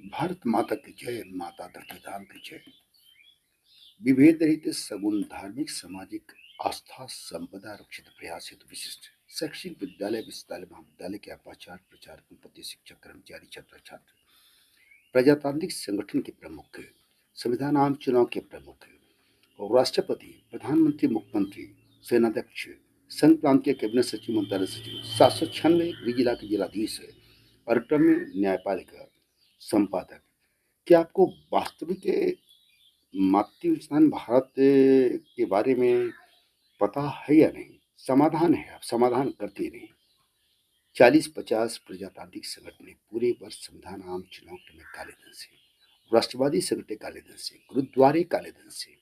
भारत माता की जय, माता धरती धाम की जय। विभेद रहित सगुण धार्मिक सामाजिक आस्था संपदा रक्षित प्रयास हेतु विशिष्ट शैक्षिक विद्यालय विश्वविद्यालय महाविद्यालय के उपाचार्य प्रचारक कुलपति शिक्षक कर्मचारी छात्र छात्र प्रजातांत्रिक संगठन के प्रमुख, संविधान आम चुनाव के प्रमुख और राष्ट्रपति प्रधानमंत्री मुख्यमंत्री सेनाध्यक्ष संघ प्रांतीय कैबिनेट सचिव मंत्रालय सचिव 796 गृह जिला के जिलाधीश और अटॉर्नी न्यायपालिका संपादक। क्या आपको वास्तविक मातृस्थान भारत के बारे में पता है या नहीं? समाधान है, आप समाधान करते नहीं। 40-50 प्रजातांत्रिक संगठन पूरे वर्ष संविधान आम चुनाव में काले धन से, राष्ट्रवादी संगठन काले धन से, गुरुद्वारे काले धन से,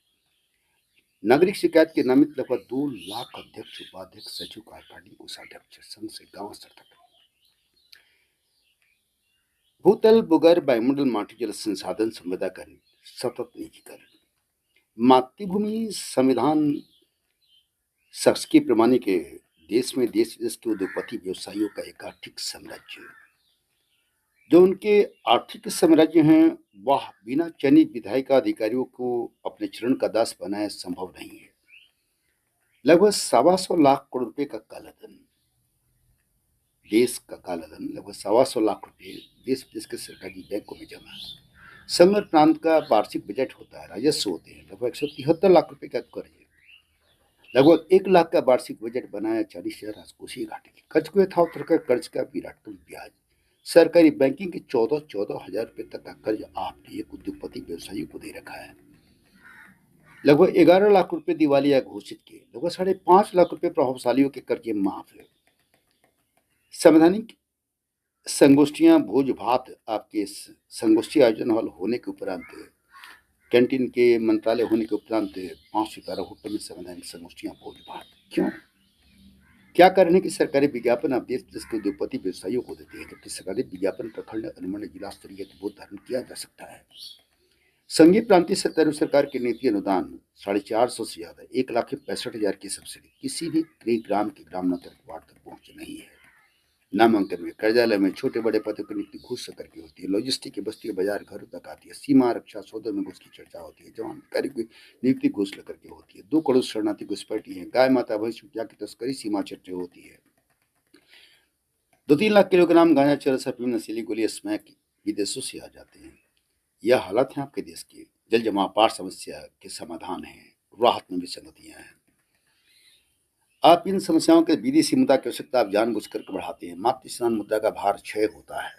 नागरिक शिकायत के नामित लगभग 2 लाख अध्यक्ष उपाध्यक्ष सचिव कार्यकारिणी कोषाध्यक्ष संघ से गांव स्तर तक भूतल भूगर्भ वायुमंडल माटी जल संसाधन संपदा का सतत निजीकरण, मातृभूमि संविधान शासकीय प्रणाली के देश में देश विदेश के उद्योगपति व्यवसायियों का एक आर्थिक साम्राज्य, जो उनके आर्थिक साम्राज्य हैं, वह बिना चयनित विधायिका अधिकारियों को अपने चरण का दास बनाए संभव नहीं है। लगभग 125 लाख करोड़ रुपए का काला धन, देश का काला धन लगभग 125 लाख रुपए देश विदेश के सरकारी बैंकों में जमा है। संघ और प्रांत का वार्षिक बजट होता है, राजस्व होते हैं लगभग 173 लाख रुपए का कर्ज है, लगभग 1 लाख का वार्षिक बजट बनाया 40,000 राजकोषीय घाटे की कर्ज को यथावत रखकर कर्ज का विराटतम ब्याज, सरकारी बैंकिंग के 14 हजार रुपए तक का कर्ज आपने एक उद्योगपति व्यवसायी को दे रखा है। लगभग 11 लाख रुपए दिवालिया घोषित किए, लगभग 5.5 लाख रुपए प्रभावशालियों के कर्जे माफ है। संवैधानिक संगोष्ठियां भोज भात आपके संगोष्ठी आयोजन हॉल होने के उपरांत, कैंटीन के मंत्रालय होने के उपरांत 5 सितारा होटल में संवैधानिक संगोष्ठियां भोज भात क्यों? क्या कारण है कि सरकारी विज्ञापन आप देश विदेश के उद्योगपति व्यवसायियों को देते हैं, जबकि सरकारी विज्ञापन प्रखंड अनुमंडल जिला स्तरीय बोध धारण किया जा सकता है। संघीय प्रांतीय सत्तारूढ़ सरकार के नीति अनुदान 450 से ज्यादा 1,65,000 की सब्सिडी किसी भी ग्राम के ग्राम तक वार्ड तक पहुंच नहीं है। नामांकन में, कार्यालय में छोटे बड़े पदों की नियुक्ति घूस से करके होती है, लॉजिस्टिक की बस्ती बाजार घरों तक आती है, सीमा रक्षा सौदों में घूस की चर्चा होती है, जवान अधिकारी की नियुक्ति घूस लेकर के होती है, 2 करोड़ शरणार्थी घुसपैठी है, गाय माता भैंस की तस्करी सीमा चर्चा होती है, 2-3 लाख किलोग्राम गांजा चरस अफीम नशीली गोली स्मैक विदेशों से आ जाते हैं। यह हालत है आपके देश की। जल जमाव समस्या के समाधान है, राहत में विसंगतियां हैं। आप इन समस्याओं के विधि मुद्दा की आवश्यकता आप जानबूझकर बढ़ाते हैं। मातृ स्नान मुद्दा का भार क्षय होता है।